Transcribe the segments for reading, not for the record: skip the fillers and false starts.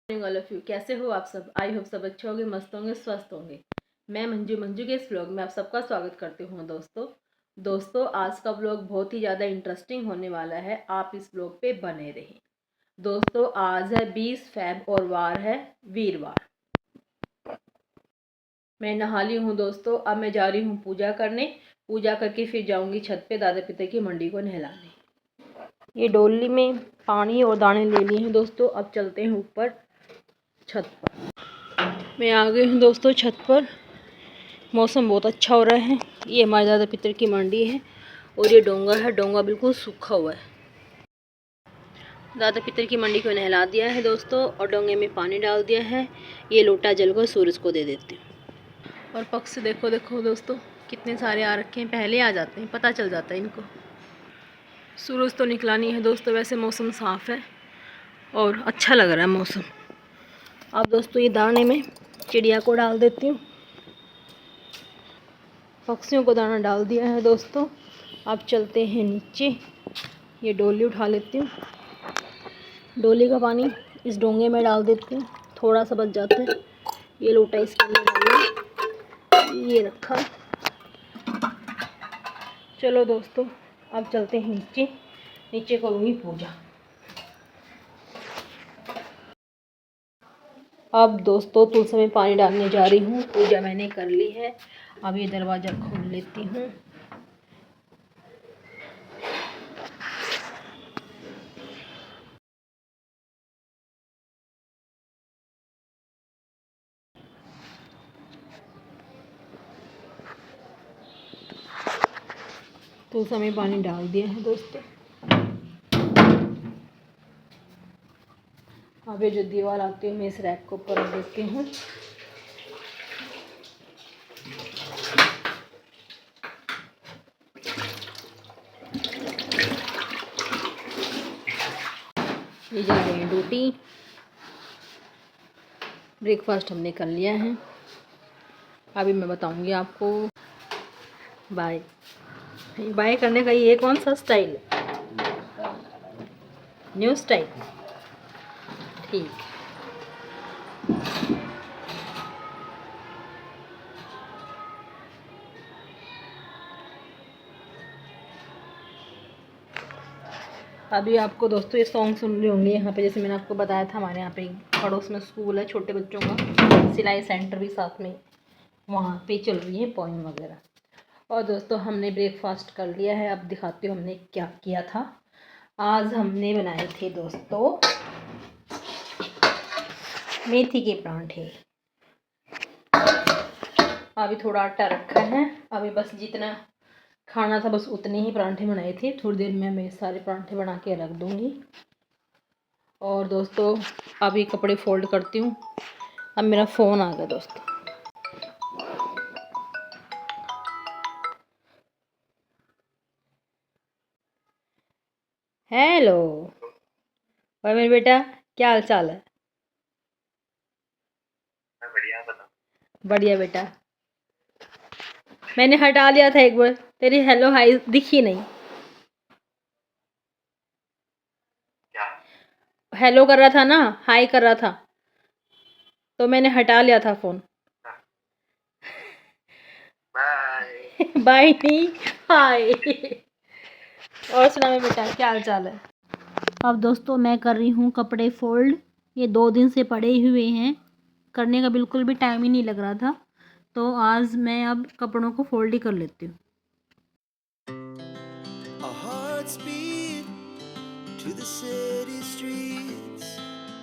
All of you, कैसे हो आप सब। आई होप सब अच्छे होंगे, मस्त होंगे, स्वस्थ होंगे। मैं मंजू के इस व्लॉग में आप सबका स्वागत करती हूँ। दोस्तों आज का व्लॉग बहुत ही ज़्यादा इंटरेस्टिंग होने वाला है, आप इस व्लॉग पे बने रहें। दोस्तों आज है 20 फैब और वार है वीरवार। मैं नहा ली हूँ दोस्तों, अब मैं जा रही हूँ पूजा करने। पूजा करके फिर जाऊँगी छत पे दादा पिता की मंडी को नहलाने। ये डोली में पानी और दाने ले लिए हैं दोस्तों। अब चलते हैं ऊपर छत पर। मैं आ गई हूँ दोस्तों छत पर। मौसम बहुत अच्छा हो रहा है। ये हमारे दादा पितर की मंडी है और ये डोंगा है, डोंगा बिल्कुल सूखा हुआ है। दादा पितर की मंडी को नहला दिया है दोस्तों और डोंगे में पानी डाल दिया है। ये लोटा जल को सूरज को दे देती हूँ। और पक्षी देखो दोस्तों कितने सारे आ रखे हैं, पहले आ जाते हैं, पता चल जाता है इनको। सूरज तो निकला नहीं है दोस्तों, वैसे मौसम साफ़ है और अच्छा लग रहा है मौसम। अब दोस्तों ये दाने में चिड़िया को डाल देती हूँ। पक्षियों को दाना डाल दिया है दोस्तों। अब चलते हैं नीचे। ये डोली उठा लेती हूँ। डोली का पानी इस डोंगे में डाल देती हूँ, थोड़ा सा बच जाता है। ये लोटा इसके अंदर डाल, ये रखा। चलो दोस्तों अब चलते हैं नीचे करूँगी पूजा। अब दोस्तों तुलसी में पानी डालने जा रही हूँ। पूजा मैंने कर ली है। अब ये दरवाज़ा खोल लेती हूँ। तुलसी में पानी डाल दिया है दोस्तों। अब ये जो दीवार आती है मैं इस रैक को ऊपर रख देती हूँ। ये जा रहे हैं ड्यूटी। ब्रेकफास्ट हमने कर लिया है, अभी मैं बताऊंगी आपको। बाय बाय करने का ये कौन सा स्टाइल है, न्यू स्टाइल, ठीक। अभी आपको दोस्तों ये सॉन्ग सुन रहे होंगे यहाँ पे। जैसे मैंने आपको बताया था हमारे यहाँ पे पड़ोस में स्कूल है छोटे बच्चों का, सिलाई सेंटर भी साथ में, वहाँ पे चल रही है पोएम वगैरह। और दोस्तों हमने ब्रेकफास्ट कर लिया है। अब दिखाती हूँ हमने क्या किया था। आज हमने बनाए थे दोस्तों मेथी के परांठे। अभी थोड़ा आटा रखा है, अभी बस जितना खाना था बस उतने ही परांठे बनाए थे। थोड़ी देर में मैं सारे परांठे बना के रख दूँगी। और दोस्तों अभी कपड़े फोल्ड करती हूँ। अब मेरा फ़ोन आ गया दोस्तों। हेलो और मेरे बेटा, क्या हाल चाल है? बढ़िया, बता। बढ़िया बेटा। मैंने हटा लिया था एक बार, तेरी हेलो हाय दिखी नहीं। क्या? हेलो कर रहा था ना, हाय कर रहा था, तो मैंने हटा लिया था फ़ोन। बाय। बाय नहीं, हाय। और सुना मेरे बेटा, क्या हाल चाल है? अब दोस्तों मैं कर रही हूँ कपड़े फोल्ड। ये 2 दिन से पड़े हुए हैं, करने का बिल्कुल भी टाइम ही नहीं लग रहा था, तो आज मैं अब कपड़ों को फोल्ड ही कर लेती हूँ। To the city streets,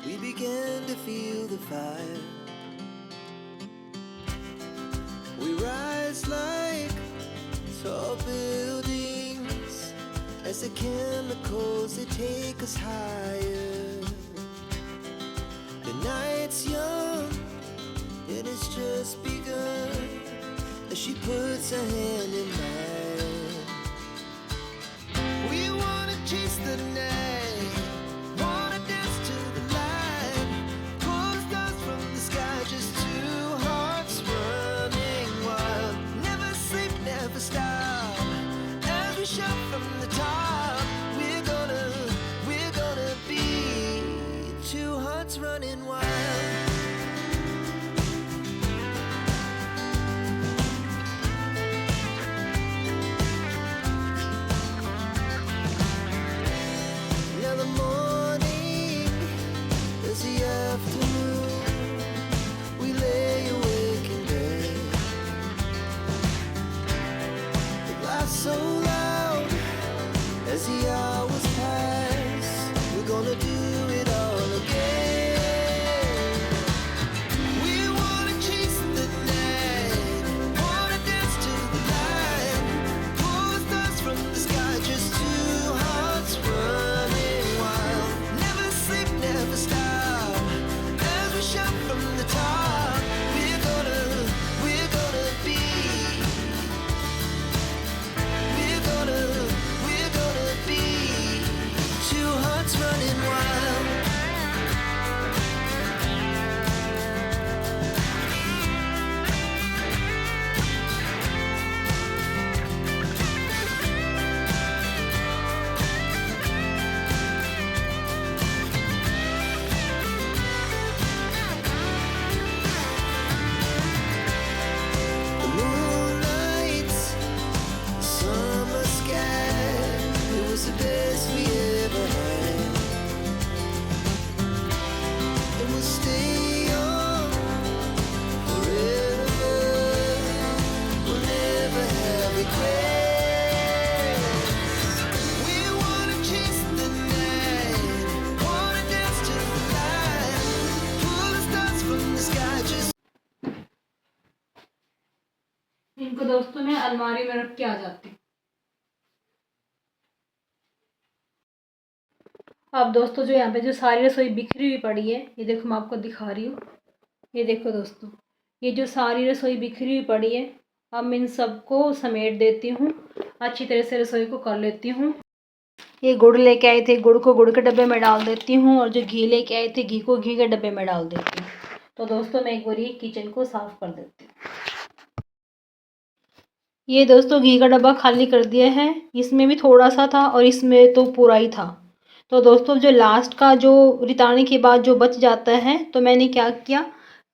we began to feel the fire. We rise like tall buildings as the chemicals they take us higher. The night's young and it's just begun as she puts her hand in mine. We wanna chase the night, wanna dance to the light, pull stars from the sky, just two hearts running wild. Never sleep, never stop, as we shout from the top. We're gonna be Two hearts running wild. Now the morning is the afternoon. We lay awake in bed. The laugh so loud as the hours pass. We're gonna do it all again. We wanna chase the night, wanna dance to the light, pull the stars from the sky, just two hearts running wild. Never sleep, never stop, as we shout from the top. We're gonna be, we're gonna be two hearts running wild. The moonlight, summer sky, it was the best we ever had. And we'll stay on forever. We'll never have regrets. We wanna chase the night, wanna dance to the light, pull the stars from the sky, just इनको दोस्तों मैं अलमारी में रख के आ जाती हूँ। अब दोस्तों जो यहाँ पे जो सारी रसोई बिखरी हुई पड़ी है, ये देखो मैं आपको दिखा रही हूँ। ये देखो दोस्तों, ये जो सारी रसोई बिखरी हुई पड़ी है, अब मैं इन सबको समेट देती हूँ, अच्छी तरह से रसोई को कर लेती हूँ। ये गुड़ लेके आए थे, गुड़ को गुड़ के डब्बे में डाल देती हूँ, और जो घी लेके आए थे, घी को घी के डब्बे में डाल देती हूँ। तो दोस्तों मैं एक बार ये किचन को साफ़ कर देती हूँ। ये दोस्तों घी का डब्बा खाली कर दिया है, इसमें भी थोड़ा सा था और इसमें तो पूरा ही था। तो दोस्तों जो लास्ट का जो रिताने के बाद जो बच जाता है, तो मैंने क्या किया,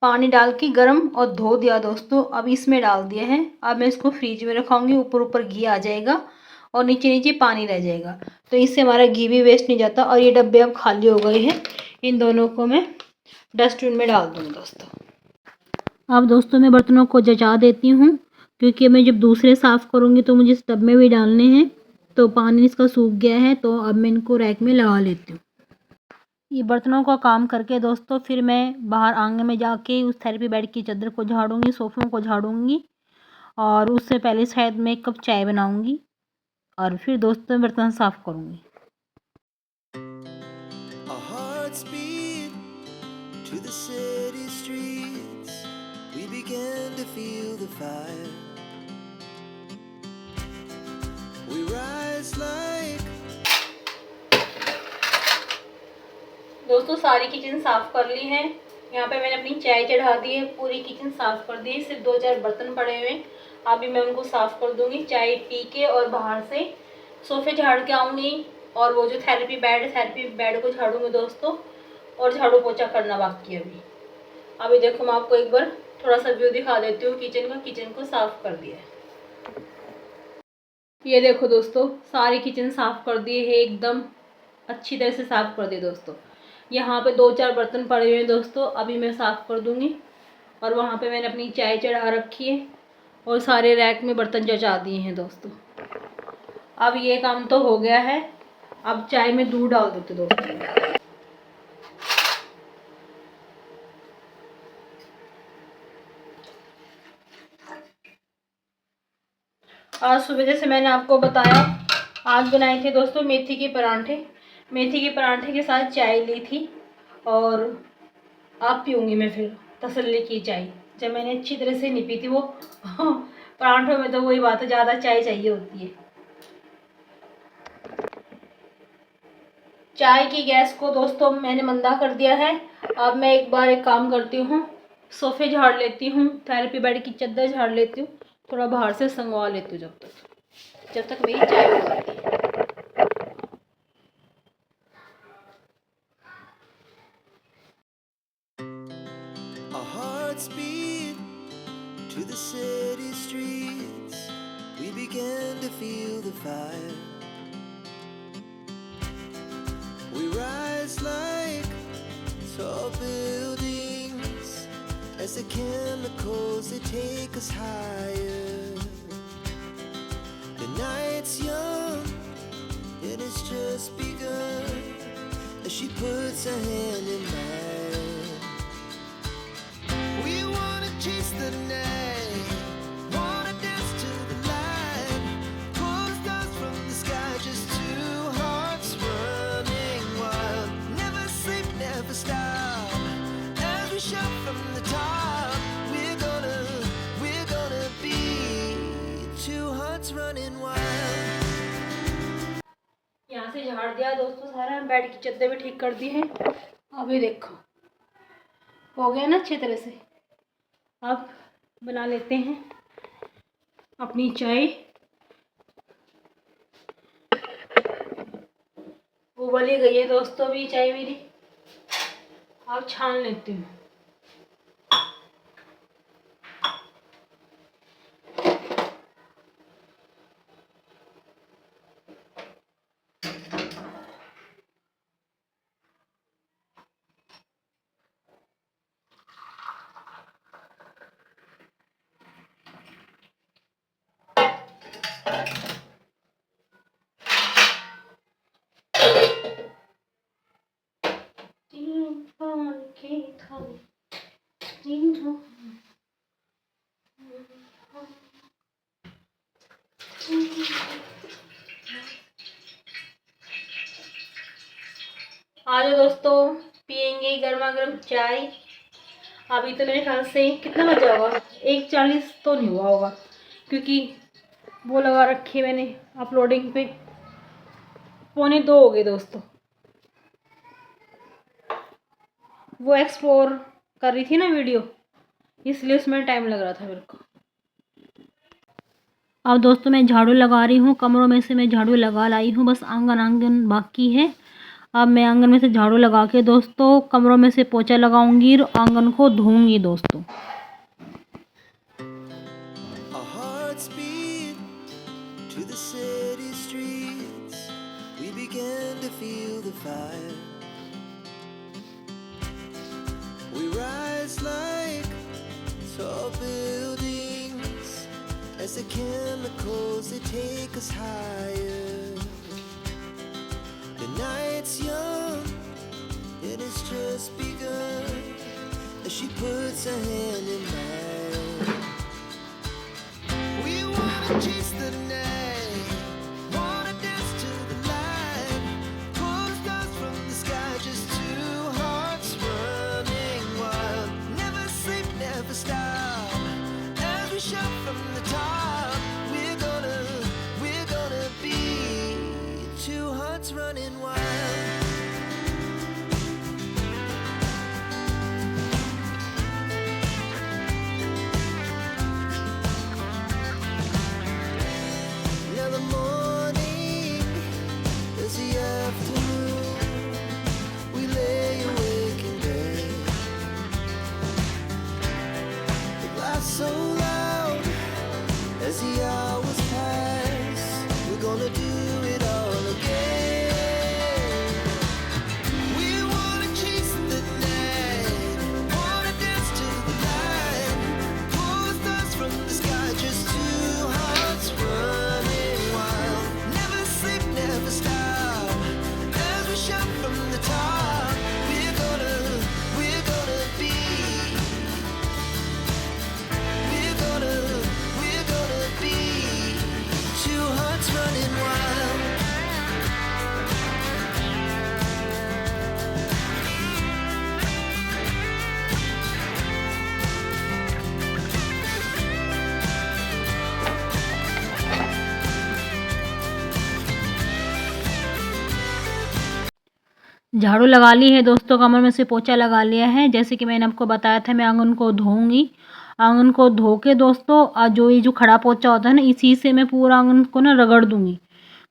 पानी डाल के गर्म और धो दिया दोस्तों। अब इसमें डाल दिया है। अब मैं इसको फ्रिज में रखाऊंगी, ऊपर ऊपर घी आ जाएगा और नीचे नीचे पानी रह जाएगा, तो इससे हमारा घी भी वेस्ट नहीं जाता। और ये डब्बे अब खाली हो गए हैं, इन दोनों को मैं डस्टबिन में डाल दूँगी दोस्तों। अब दोस्तों मैं बर्तनों को जचा देती हूँ, क्योंकि मैं जब दूसरे साफ़ करूँगी तो मुझे इस टब में भी डालने हैं। तो पानी इसका सूख गया है, तो अब मैं इनको रैक में लगा लेती हूँ। ये बर्तनों का काम करके दोस्तों फिर मैं बाहर आंगन में जाके उस थेरेपी बेड की चादर को झाड़ूंगी, सोफ़ों को झाड़ूंगी, और उससे पहले शायद मैं एक कप चाय बनाऊंगी, और फिर दोस्तों बर्तन साफ़ करूँगी। our hearts beat to the city streets. We began to feel the fire. We rise like दोस्तों सारी किचन साफ़ कर ली है। यहाँ पे मैंने अपनी चाय चढ़ा दी है, पूरी किचन साफ़ कर दी है। सिर्फ 2-4 बर्तन पड़े हुए हैं, अभी मैं उनको साफ़ कर दूँगी चाय पी के, और बाहर से सोफ़े झाड़ के आऊँगी, और वो जो थेरेपी बेड को झाड़ूँगी दोस्तों, और झाड़ू पोछा करना बाकी है अभी। अभी देखो मैं आपको एक बार थोड़ा सा व्यू दिखा देती हूँ किचन का। किचन को साफ़ कर दिया है, ये देखो दोस्तों सारी किचन साफ़ कर दी है, एकदम अच्छी तरह से साफ़ कर दी दोस्तों। यहाँ पे 2-4 बर्तन पड़े हुए हैं दोस्तों, अभी मैं साफ़ कर दूँगी। और वहाँ पे मैंने अपनी चाय चढ़ा रखी है, और सारे रैक में बर्तन जचा दिए हैं दोस्तों। अब ये काम तो हो गया है, अब चाय में दूध डाल देते दोस्तों। आज सुबह जैसे मैंने आपको बताया, आज बनाए थे दोस्तों मेथी के परांठे। मेथी के परांठे के साथ चाय ली थी, और आप पीऊँगी मैं फिर तसल्ली की चाय। जब मैंने अच्छी तरह से नहीं पी थी वो परांठों में तो वही बात है, ज़्यादा चाय चाहिए होती है। चाय की गैस को दोस्तों मैंने मंदा कर दिया है। अब मैं एक बार एक काम करती हूँ, सोफ़े झाड़ लेती हूँ, थेरेपी बेड की चादर झाड़ लेती हूँ, थोड़ा बाहर से संगवा लेती हूँ जब तक मेरी चाय हो जाती है। hearts beat to the city streets. We began to feel the fire. We rise like tall buildings as the chemicals they take us higher. The night's young and it's just begun as she puts her hand in mine. We wanna chase the night, wanna dance to the light, pull stars from the sky, just two hearts running wild. Never sleep, never stop, as we shout from the top. We're gonna be two hearts running wild. यहाँ से झाड़ दिया दोस्तों सारा, bed की चद्दर भी ठीक कर दी है। अभी देखो हो गया ना अच्छी तरह से। अब बना लेते हैं अपनी चाय। उबल ही गई है दोस्तों अभी चाय मेरी। अब छान लेती हूँ। आज दोस्तों पियेंगे गर्मा गर्म चाय। अभी तो मेरे ख्याल से कितना बजा होगा, 1:40 तो नहीं हुआ होगा, क्योंकि वो लगा रखी मैंने अपलोडिंग पे। 1:45 हो गए दोस्तों। वो एक्सप्लोर कर रही थी ना वीडियो, इसलिए उसमें टाइम लग रहा था मेरे को। अब दोस्तों मैं झाड़ू लगा रही हूँ। कमरों में से मैं झाड़ू लगा लाई हूँ, बस आंगन बाकी है। अब मैं आंगन में से झाड़ू लगा के दोस्तों कमरों में से पोछा लगाऊंगी और आंगन को धोऊंगी दोस्तों। Our hearts beat to the city streets. We began to feel the fire. We rise like tall buildings as the chemicals they take us higher. The night's young and it's just begun as she puts her hand in mine. We wanna chase the night, wanna dance to the light, pull stars from the sky, just two hearts running wild. Never sleep, never stop, as we shout from the top. We're gonna be two hearts running wild. Now the morning is the afternoon. We lay awake in bed. The glass so loud as the hours pass. We're gonna do it all again. We wanna chase the night, wanna dance to the light, pull stars from the sky, just two hearts running wild. Never sleep, never stop, as we shout from the top. We're gonna be, we're gonna be two hearts running wild. झाड़ू लगा ली है दोस्तों, कमर में से पोछा लगा लिया है। जैसे कि मैंने आपको बताया था मैं आंगन को धोऊंगी। आंगन को धो के दोस्तों जो ये जो खड़ा पोछा होता है ना, इसी से मैं पूरा आंगन को ना रगड़ दूंगी।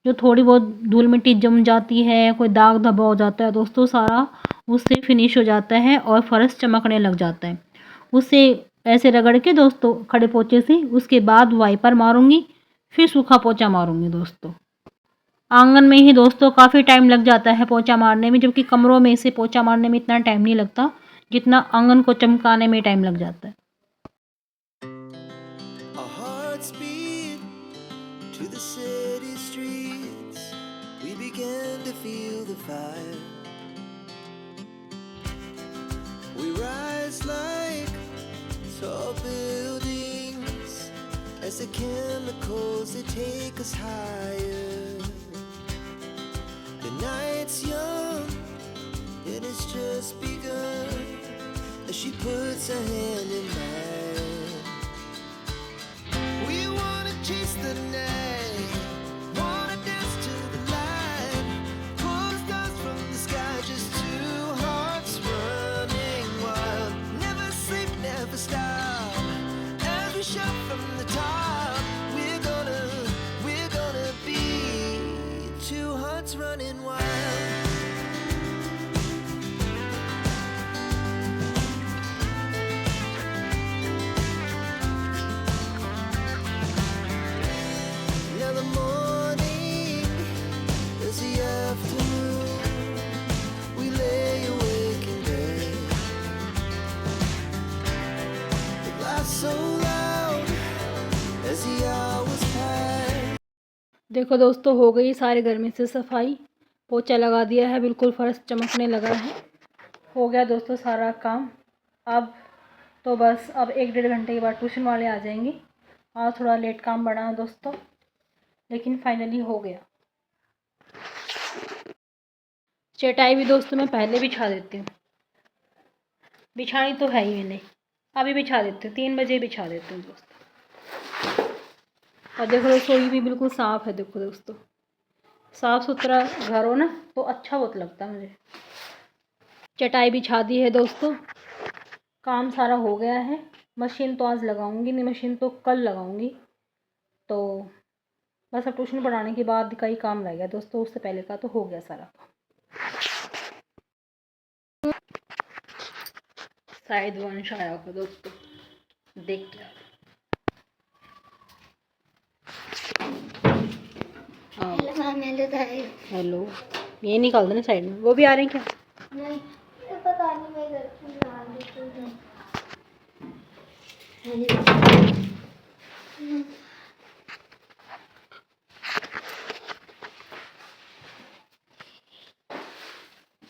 जो थोड़ी बहुत धूल मिट्टी जम जाती है, कोई दाग धब्बा हो जाता है दोस्तों, सारा उससे फिनिश हो जाता है और फर्श चमकने लग जाता है। उसे ऐसे रगड़ के दोस्तों खड़े पोछे से, उसके बाद वाइपर मारूंगी, फिर सूखा पोछा मारूंगी दोस्तों। आंगन में ही दोस्तों काफ़ी टाइम लग जाता है पोछा मारने में, जबकि कमरों में से पोछा मारने में इतना टाइम नहीं लगता जितना आंगन को चमकाने में टाइम लग जाता है। Our hearts beat to the city streets. We began to feel the fire. We rise like tall buildings as the chemicals they take us higher. The night's young and it's just begun as she puts her hand in mine. We wanna chase the night, wanna dance to the light, pull the stars from the sky, just two hearts running wild. Never sleep, never stop, as we shout from the top. We're gonna be two hearts running wild. Now the morning is the afternoon. We lay awake in bed. The laughs so loud as the hours pass. देखो दोस्तों, हो गई सारे घर में से सफाई, पोछा लगा दिया है, बिल्कुल फर्श चमकने लगा है। हो गया दोस्तों सारा काम। अब तो बस अब 1-1.5 घंटे के बाद ट्यूशन वाले आ जाएंगे। आज थोड़ा लेट काम बढ़ा है दोस्तों, लेकिन फाइनली हो गया। चटाई भी दोस्तों मैं पहले बिछा देती हूँ, बिछानी तो है ही मैंने, अभी बिछा देती हूँ, 3 बजे बिछा देती हूँ दोस्तों। और देखो रसोई भी बिल्कुल साफ़ है। देखो दोस्तों, साफ़ सुथरा घर हो ना तो अच्छा बहुत लगता है मुझे। चटाई बिछा दी है दोस्तों, काम सारा हो गया है। मशीन तो आज लगाऊंगी नहीं, मशीन तो कल लगाऊंगी। तो बस अब ट्यूशन पढ़ाने के बाद का ही काम रह गया दोस्तों, उससे पहले का तो हो गया सारा। शायद वंश आया होगा दोस्तों, देख के हेलो, ये निकाल देना साइड में। वो भी आ रहे हैं क्या? नहीं, तो पता नहीं, मैं घर पे ध्यान देती हूँ।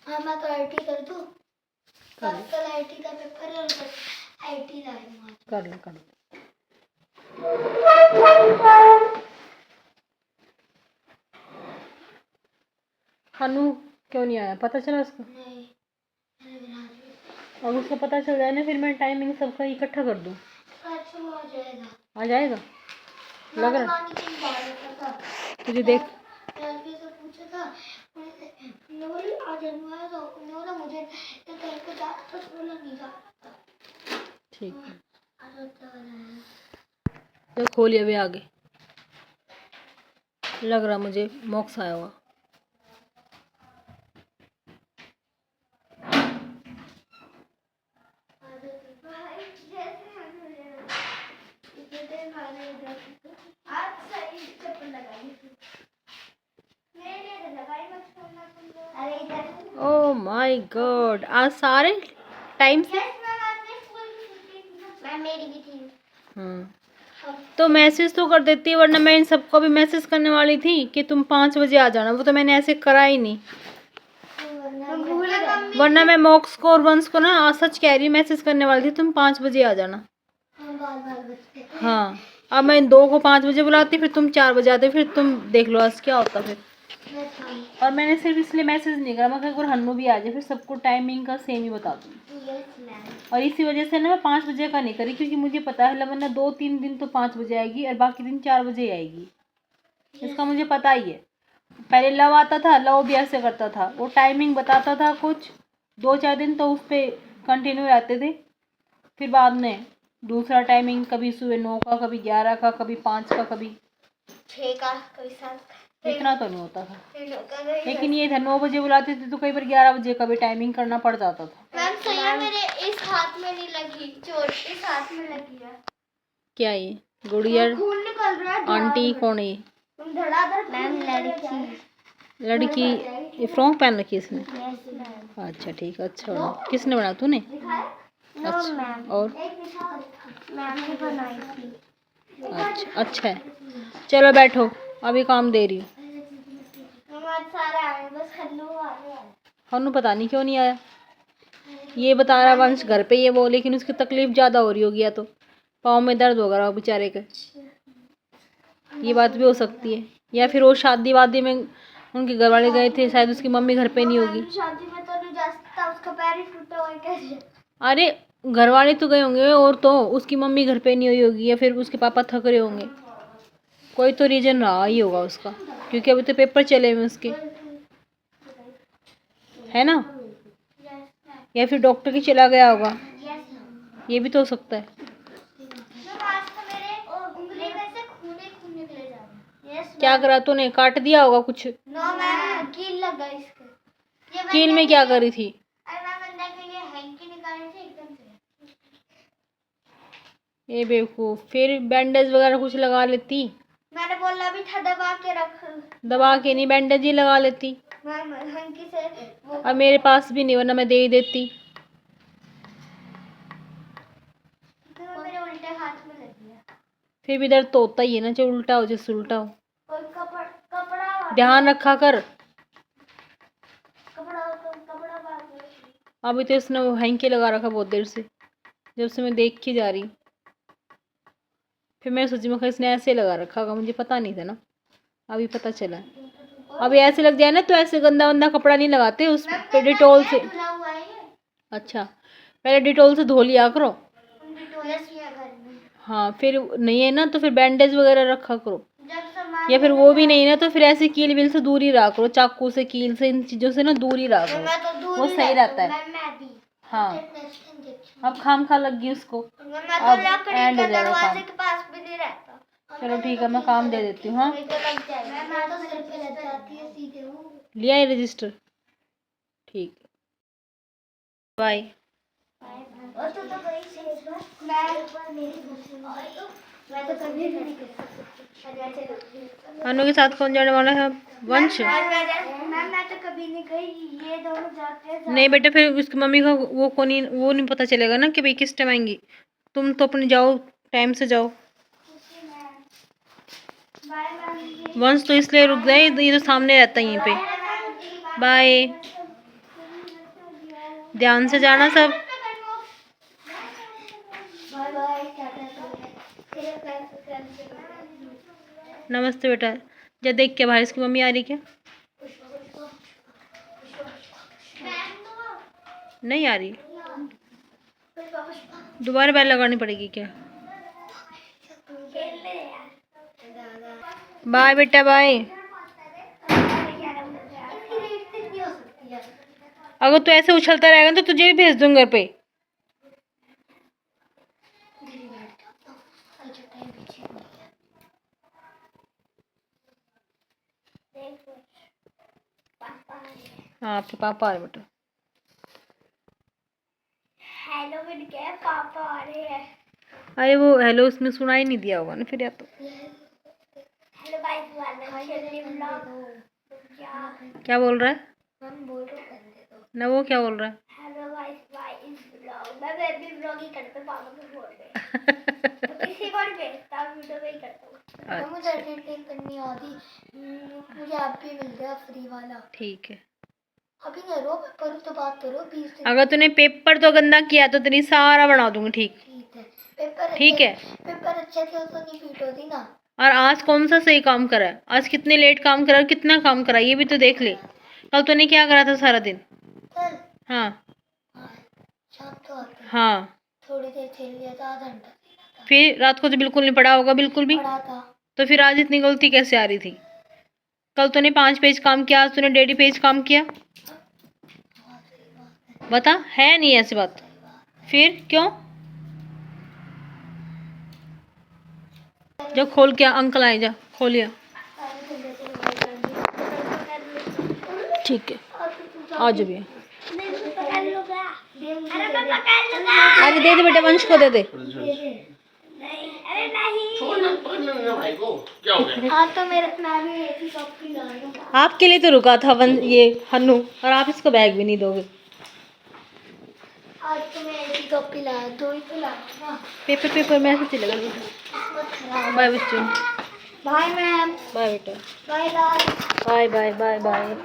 हाँ, मैं तो आईटी कर दूँ। कल आईटी का पेपर है और आईटी लाऊंगा। कर लो कर लो। हनु क्यों नहीं आया, पता चला उसको? नहीं, और उसको पता चल जाए ना, फिर मैं टाइमिंग सबका इकट्ठा कर दूँ। अच्छा वो आ जाएगा। आ जाएगा लग रहा है तुझे। देख लड़के से पूछा था, उन्होंने बोली आ जाऊंगा, तो उन्होंने मुझे ये कह के जाना था, तो बोला नहीं जाता। ठीक है, आ जाता है। तो खोलिए अभी आगे। लग रहा मुझे मॉक्स आया हुआ। ओह माय गॉड, आज सारे टाइम से। मेरी भी थी। तो मैसेज तो कर देती है, वरना मैं इन सबको भी मैसेज करने वाली थी कि तुम 5 बजे आ जाना। वो तो मैंने ऐसे करा ही नहीं, वरना मैं मॉक्स को और वंश को ना आज सच कह रही हूँ मैसेज करने वाली थी, तुम 5 बजे आ जाना। हाँ, अब मैं इन 2 को 5 बजे बुलाती, फिर तुम 4 बजे आते, फिर तुम देख लो आज क्या होता फिर। और मैंने सिर्फ इसलिए मैसेज नहीं करा, मैं अगर हन्नू भी आ जाए फिर सबको टाइमिंग का सेम ही बता दूँ। और इसी वजह से ना मैं 5 बजे का नहीं करी, क्योंकि मुझे पता है वरना 2-3 दिन तो 5 बजे आएगी और बाकी दिन 4 बजे आएगी। इसका मुझे पता ही है। पहले लव आता था, लव भी ऐसे करता था, वो टाइमिंग बताता था कुछ 2-4 दिन तो उस पर कंटिन्यू रहते थे, फिर बाद में दूसरा टाइमिंग, कभी सुबह 9 का, कभी 11 का, कभी 5 का, कभी 6 का, कभी 7 का। इतना तो नहीं होता था, लेकिन ये था 9 बजे बुलाते थे तो कई बार 11 बजे का भी टाइमिंग करना पड़ जाता था। मैम सही है, मेरे इस हाथ में नहीं लगी चोट, इस हाथ में लगी है। क्या ये गुड़िया खून निकल रहा है। आंटी कौन है ये? धड़ाधड़ मैम लड़की लड़की ये फ्रॉक पहन रखी है इसने? अच्छा ठीक है, अच्छा बना। किसने बनाया, तूने? अच्छा, और मैम ने बनाई थी। अच्छा अच्छा है, चलो बैठो, अभी काम दे रही हूँ। हमारे सारे आए बस हन्नू आ रहे हैं। हनु पता नहीं क्यों नहीं आया, ये बता रहा वंश घर पे ही है वो, लेकिन उसकी तकलीफ ज़्यादा हो रही होगी, या तो पाँव में दर्द होगा वो बेचारे के, ये बात भी हो सकती है। या फिर वो शादी वादी में उनके घर वाले गए थे, शायद उसकी मम्मी घर पे नहीं होगी। शादी में तो नहीं जा सकता, उसका पैर ही टूटा हुआ है कैसे? अरे घर वाले तो गए होंगे, और तो उसकी मम्मी घर पे नहीं हुई होगी, या फिर उसके पापा थक रहे होंगे, कोई तो रीजन रहा ही होगा उसका, क्योंकि अभी तो पेपर चले हुए उसके, है ना? या फिर डॉक्टर की चला गया होगा, ये भी तो हो सकता है। आज तो मेरे उंगली में से खून निकले जा रहे हैं। क्या करा तूने, काट दिया होगा कुछ? नो मैम, कील लगा इसके। ये कील में क्या करी थी? अरे मैम अंदर के लिए हैंकी निकाली थी एकदम से। ये बेवकूफ, फिर बैंडेज वगैरह कुछ लगा लेती। मैंने बोला भी था दबा के रख। दबा के नहीं, बैंडेज ही लगा लेती। मैम हैंकी से वो अब मेरे पास भी नहीं, वरना मैं दे ही देती। तो मेरे उल्टे हाथ में लगी है। फिर भी दर्द तो होता ही है ना, चाहे उल्टा हो चाहे उल्टा हो, और कपड़ा ध्यान रखा कर। कपड़ा बाहर। अभी तो इसने वो हैंकी लगा रखा बहुत देर से, जब से मैं देख के जा रही, फिर मैं सोची मैं इसने ऐसे लगा रखा होगा, मुझे पता नहीं था ना, अभी पता चला। अभी ऐसे लग जाए ना तो ऐसे गंदा वंदा कपड़ा नहीं लगाते, उस पे डिटॉल से। धुला हुआ है ये। अच्छा, पहले डिटॉल से धो लिया करो। डिटॉल से है घर में। हाँ, फिर नहीं है ना तो फिर बैंडेज वगैरह रखा करो, जब सामान या फिर वो भी नहीं ना तो फिर ऐसे कील विल से दूर ही रहा करो, चाकू से, कील से, इन चीज़ों से ना दूर ही रहा करो, मैं तो दूर वो ही सही रहता है। मैं भी। हाँ, अब खाम खा लग गई उसको, मैं अब तो लकड़ी एंड के हो जाएगा दरवाजे काम। के पास भी नहीं रहता। चलो ठीक है, मैं काम दे देती हूँ। हाँ, नहीं तो लग जाएगा। मैं तो सिर पे लग जाती है सीधे वो। लिया है रजिस्टर, ठीक, बाय। और तू तो गई से मैं तो कभी भी नहीं कर सकती। अनु के साथ कौन जाने वाला है? वंश। मैं तो कभी नहीं गई, ये दोनों जाते हैं। नहीं बेटा, फिर उसकी मम्मी का वो नहीं पता चलेगा ना कि भाई किस टाइम आएंगी। तुम तो अपने जाओ, टाइम से जाओ। Bye ma'am. वंश तो इसलिए रुक गए, ये तो सामने रहता है यहीं पे। बाय, ध्यान से जाना सब। Bye bye. नमस्ते बेटा, जा देख के भाई इसकी मम्मी आ रही क्या? नहीं आ रही, दोबारा बैल लगानी पड़ेगी क्या? बाय बेटा, बाय। अगर तू ऐसे उछलता रहेगा तो तुझे भी भेज दूंगा घर पे। हाँ, आपके पापा आ रहे बेटा। हेलो मिल गया, पापा आ रहे हैं। अरे वो हेलो उसमें सुनाई नहीं दिया होगा ना फिर, या तो हेलो गाइस, क्या बोल रहा है हम बोल रहे हैं ना, वो क्या बोल रहा है? हेलो गाइस, व्लॉग मैं बेबी व्लॉग ही करते हैं, पापा को बोल रहे इसी बार पे तब वीडियो में ही करता हूं। तो मुझे एडिटिंग करनी आती, मुझे आप भी मिल गया फ्री वाला। ठीक है, अभी नहीं रो, पेपर तो बात करो 20 दिन। अगर तूने पेपर तो गंदा किया तो तेरी सारा बना दूंगी। ठीक, ठीक है, पेपर ठीक है। पेपर अच्छे थे तो नहीं पीट होती ना। और आज कौन सा सही काम करा है? आज कितने लेट काम करा और कितना काम करा, ये भी तो देख ले। कल तूने क्या करा था सारा दिन? कल हाँ शाम को आते हाँ, थोड़ी देर खेल लिया था, आधा घंटा खेला था। फिर रात को तो बिल्कुल नहीं पढ़ा होगा, बिल्कुल भी। पढ़ा था। तो फिर आज इतनी गलती कैसे आ रही थी? कल तूने 5 पेज काम किया, आज तूने 1.5 पेज काम किया। बता, है नहीं ऐसी बात? फिर क्यों? जो खोल के अंकल आए, जा खोलिया। ठीक है, और तू आ जाओ भैया। नहीं तू पकड़ लो क्या? अरे मैं पकड़ लूंगा। अरे दे दे बेटा, वंश को दे दे। नहीं अरे नहीं। पकड़ भाई को क्या हो गया? हाँ तो मेरे मैं भी एक ही कप की ला दूंगा। आपके लिए तो रुका था ये हन्नू, और आप इसको बैग भी नहीं दोगे। आज तो मैं एक ही कप की ला, दो ही तो ला ना। पेपर पेपर में ऐसे चलेगा। किस्मत खराब। बाय बच्चों, बाय मैम। बाय बेटा, bye bye. Bye bye bye bye.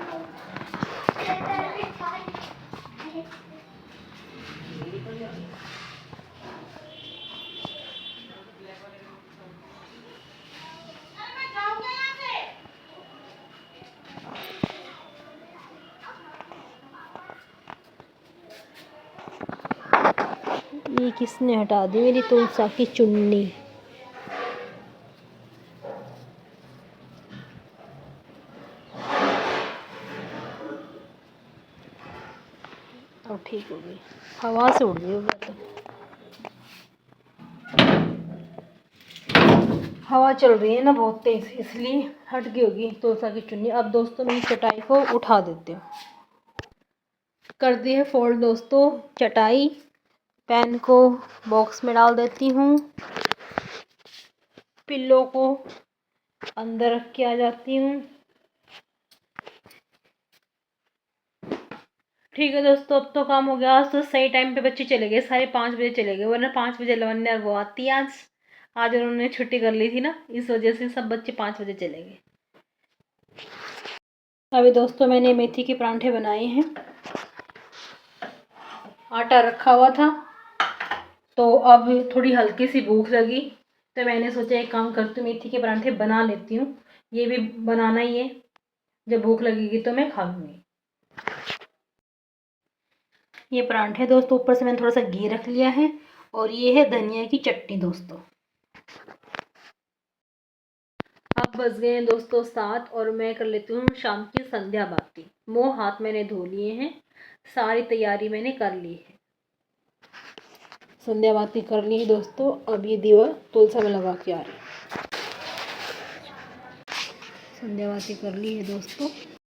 ये किसने हटा दी मेरी तुलसा की चुन्नी? अब ठीक हो गई, हवा से उड़ गई होगी तो। हवा चल रही है ना बहुत तेज, इसलिए हट गई होगी तुलसा की चुन्नी। अब दोस्तों मैं चटाई को उठा देती हूँ। कर दी है फोल्ड दोस्तों चटाई। पेन को बॉक्स में डाल देती हूँ। पिल्लो को अंदर रख के आ जाती हूँ। ठीक है दोस्तों, अब तो काम हो गया। आज तो सही टाइम पे बच्चे चले गए, 5:30 बजे चले गए, वरना 5 बजे लवन्या वो आती है। आज उन्होंने छुट्टी कर ली थी ना, इस वजह से सब बच्चे 5 बजे चले गए। अभी दोस्तों मैंने मेथी के परांठे बनाए हैं। आटा रखा हुआ था, तो अब थोड़ी हल्की सी भूख लगी, तो मैंने सोचा एक काम करती हूँ, मेथी के परांठे बना लेती हूँ। ये भी बनाना ही है, जब भूख लगेगी तो मैं खा लूँगी। ये परांठे दोस्तों, ऊपर से मैंने थोड़ा सा घी रख लिया है, और ये है धनिया की चटनी दोस्तों। अब बज गए हैं दोस्तों 7, और मैं कर लेती हूँ शाम की संध्या बाती। मुँह हाथ मैंने धो लिए हैं, सारी तैयारी मैंने कर ली है। संध्या बाती कर ली है दोस्तों। अब ये दीवा तुलसा में लगा के आ रही है। संध्या बाती कर ली है दोस्तों।